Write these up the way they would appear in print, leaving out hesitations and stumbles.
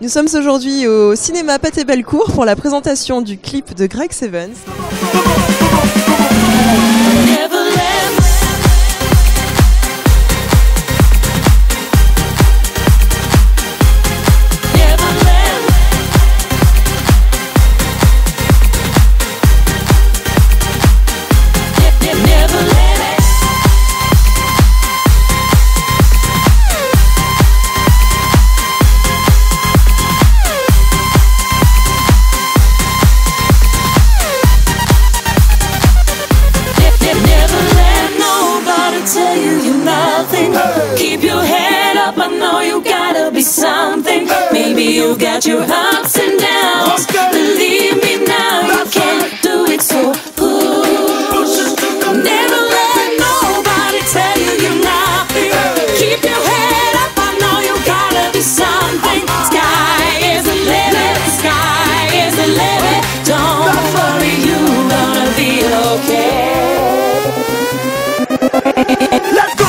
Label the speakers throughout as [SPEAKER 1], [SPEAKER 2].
[SPEAKER 1] Nous sommes aujourd'hui au cinéma Pathé-Bellecour pour la présentation du clip de Greg Sevens.
[SPEAKER 2] Keep your head up, I know you gotta be something. Maybe you got your ups and downs. Believe me now, you can't do it, so push. Never let nobody tell you you're nothing. Keep your head up, I know you gotta be something. Sky is the limit, sky is the limit. Don't worry, you're gonna be okay. Let's go!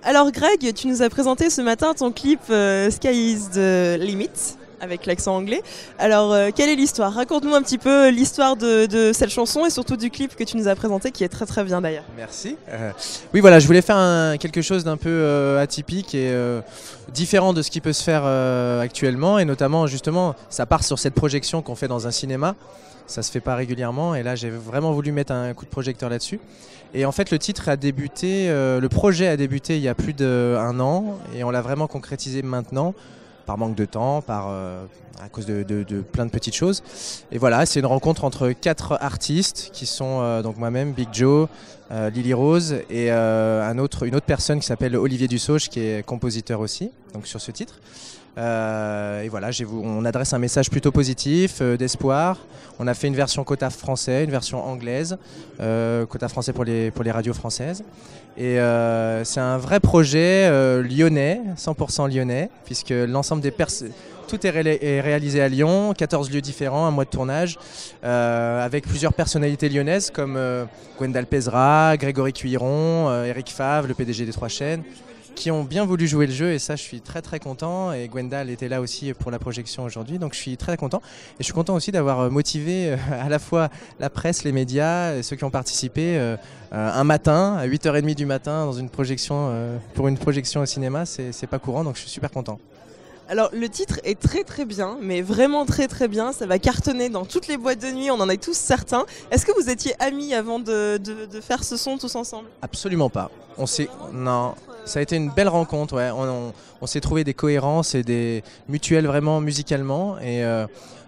[SPEAKER 1] Alors Greg, tu nous as présenté ce matin ton clip Sky is the Limit, avec l'accent anglais. Alors quelle est l'histoire? Raconte-nous un petit peu l'histoire de cette chanson et surtout du clip que tu nous as présenté, qui est très très bien d'ailleurs.
[SPEAKER 3] Merci. Oui voilà, je voulais faire quelque chose d'un peu atypique et différent de ce qui peut se faire actuellement, et notamment justement ça part sur cette projection qu'on fait dans un cinéma. Ça se fait pas régulièrement et là j'ai vraiment voulu mettre un coup de projecteur là-dessus. Et en fait le titre a débuté, le projet a débuté il y a plus d'1 an et on l'a vraiment concrétisé maintenant, par manque de temps, à cause de plein de petites choses. Et voilà, c'est une rencontre entre 4 artistes qui sont donc moi-même, Big Joe, Lily Rose et une autre personne qui s'appelle Olivier Dussauge qui est compositeur aussi, donc sur ce titre. Et voilà, on adresse un message plutôt positif, d'espoir. On a fait une version quota français, une version anglaise, quota français pour les radios françaises. Et c'est un vrai projet lyonnais, 100% lyonnais, puisque l'ensemble des tout est réalisé à Lyon, 14 lieux différents, un mois de tournage, avec plusieurs personnalités lyonnaises comme Gwendal Pesra, Grégory Cuiron, Eric Favre, le PDG des 3 chaînes, qui ont bien voulu jouer le jeu, et ça je suis très très content, et Gwendal était là aussi pour la projection aujourd'hui, donc je suis très content, et je suis content aussi d'avoir motivé à la fois la presse, les médias, et ceux qui ont participé un matin, à 8h30 du matin, dans une projection, pour une projection au cinéma, c'est pas courant, donc je suis super content.
[SPEAKER 1] Alors le titre est très très bien, mais vraiment très très bien, ça va cartonner dans toutes les boîtes de nuit, on en est tous certains. Est-ce que vous étiez amis avant de faire ce son tous ensemble?
[SPEAKER 3] Absolument pas. Non, ça a été une belle rencontre, ouais. On s'est trouvé des cohérences et des mutuelles vraiment musicalement, et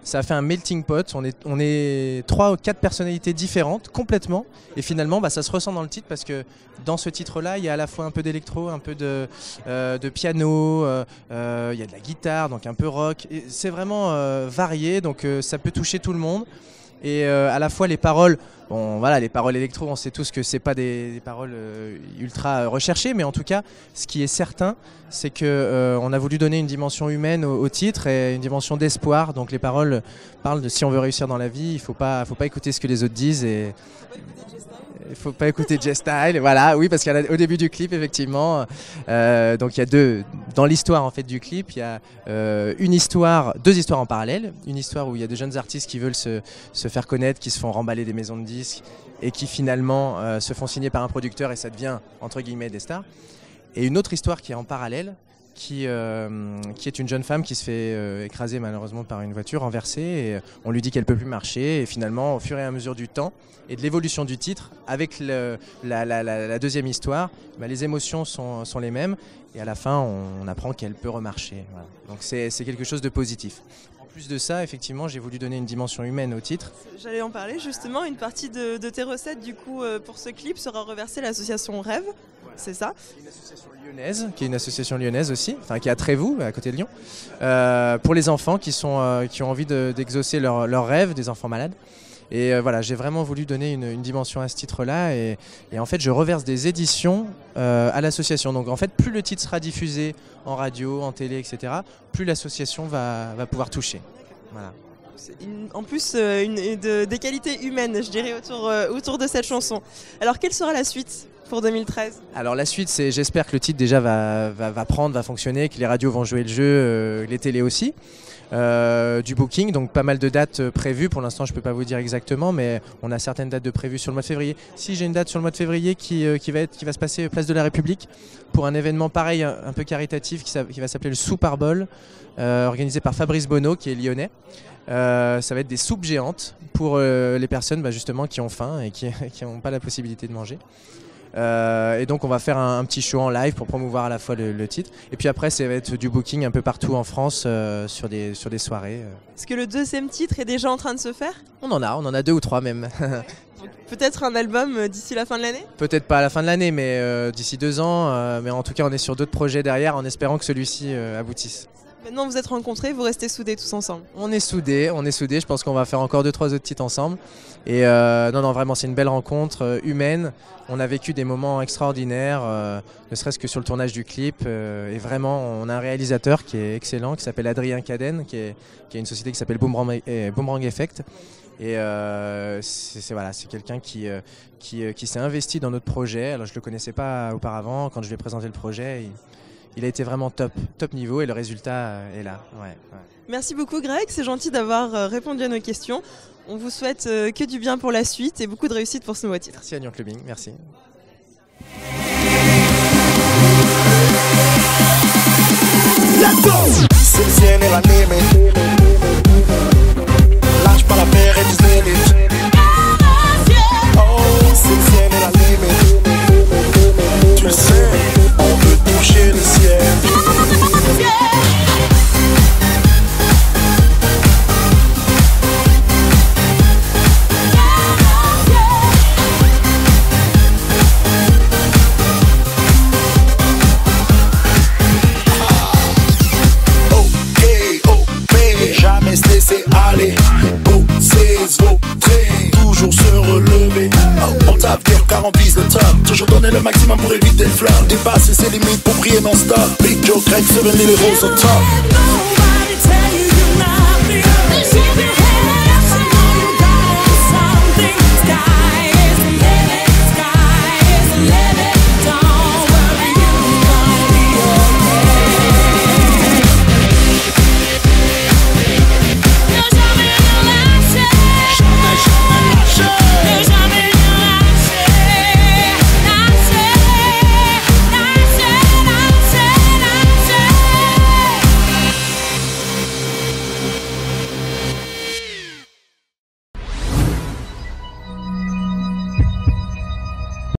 [SPEAKER 3] ça a fait un melting pot. On est 3 ou 4 personnalités différentes complètement, et finalement ça se ressent dans le titre, parce que dans ce titre-là, il y a à la fois un peu d'électro, un peu de piano, il y a de la guitare, donc un peu rock. C'est vraiment varié, donc ça peut toucher tout le monde. Et à la fois les paroles, bon voilà, les paroles électro, on sait tous que c'est pas des paroles ultra recherchées, mais en tout cas, ce qui est certain, c'est que on a voulu donner une dimension humaine au titre et une dimension d'espoir. Donc les paroles parlent de si on veut réussir dans la vie, il faut pas écouter ce que les autres disent, et il faut pas écouter J-Style, voilà, oui, parce qu'au début du clip, effectivement, donc il y a dans l'histoire en fait du clip, il y a deux histoires en parallèle. Une histoire où il y a de jeunes artistes qui veulent se faire connaître, qui se font remballer des maisons de disques et qui finalement se font signer par un producteur, et ça devient entre guillemets des stars. Et une autre histoire qui est en parallèle, qui est une jeune femme qui se fait écraser malheureusement par une voiture renversée, et on lui dit qu'elle peut plus marcher, et finalement au fur et à mesure du temps et de l'évolution du titre avec la deuxième histoire, les émotions sont les mêmes, et à la fin on apprend qu'elle peut remarcher, voilà. Donc c'est quelque chose de positif. En plus de ça, effectivement, j'ai voulu donner une dimension humaine au titre.
[SPEAKER 1] J'allais en parler justement, une partie de tes recettes du coup pour ce clip sera reversée à l'association Rêve. C'est ça.
[SPEAKER 3] Une association lyonnaise, qui est une association lyonnaise aussi, enfin qui est à Trévoux, à côté de Lyon, pour les enfants qui ont envie d'exaucer leurs rêves, des enfants malades. Et voilà, j'ai vraiment voulu donner une dimension à ce titre-là. Et en fait, je reverse des éditions à l'association. Donc en fait, plus le titre sera diffusé en radio, en télé, etc., plus l'association va pouvoir toucher. Voilà.
[SPEAKER 1] En plus, des qualités humaines, je dirais, autour de cette chanson. Alors, quelle sera la suite pour 2013 ?
[SPEAKER 3] Alors la suite, c'est j'espère que le titre déjà va prendre, va fonctionner, que les radios vont jouer le jeu, les télés aussi. Du booking, donc pas mal de dates prévues. Pour l'instant, je ne peux pas vous dire exactement, mais on a certaines dates de prévues sur le mois de février. Si j'ai une date sur le mois de février qui va se passer place de la République pour un événement pareil, un peu caritatif, qui va s'appeler le Super Bowl, organisé par Fabrice Bonneau, qui est lyonnais. Ça va être des soupes géantes pour les personnes justement qui ont faim et qui n'ont pas la possibilité de manger. Et donc on va faire un petit show en live pour promouvoir à la fois le titre. Et puis après, ça va être du booking un peu partout en France sur des soirées.
[SPEAKER 1] Est-ce que le deuxième titre est déjà en train de se faire ?
[SPEAKER 3] On en a 2 ou 3 même.
[SPEAKER 1] Peut-être un album d'ici la fin de l'année ?
[SPEAKER 3] Peut-être pas à la fin de l'année, mais d'ici 2 ans. Mais en tout cas, on est sur d'autres projets derrière en espérant que celui-ci aboutisse.
[SPEAKER 1] Maintenant vous êtes rencontrés, vous restez soudés tous ensemble.
[SPEAKER 3] On est soudés, je pense qu'on va faire encore 2-3 autres titres ensemble. Et non, vraiment c'est une belle rencontre humaine. On a vécu des moments extraordinaires, ne serait-ce que sur le tournage du clip. Et vraiment, on a un réalisateur qui est excellent, qui s'appelle Adrien Caden, qui est une société qui s'appelle Boomerang Effect. Et c'est quelqu'un qui s'est investi dans notre projet. Alors je ne le connaissais pas auparavant, quand je lui ai présenté le projet. Il a été vraiment top niveau et le résultat est là. Ouais.
[SPEAKER 1] Merci beaucoup Greg, c'est gentil d'avoir répondu à nos questions. On vous souhaite que du bien pour la suite et beaucoup de réussite pour ce nouveau titre.
[SPEAKER 3] Merci à Lyon Clubbing, merci.
[SPEAKER 4] C'est le ciel et la limite. Lâche pas la paire et tu l'élite. Oh, c'est le ciel et la limite. Tu le sais, on veut toucher le ciel. Jamais se laisser aller, bosser, se vautrer, toujours se relever. On tape dur car on vise le top, toujours donner le maximum pour éviter le flop. Dépasser ses limites pour briller non-stop. Big Joe, Greg, Seven et les roses au top.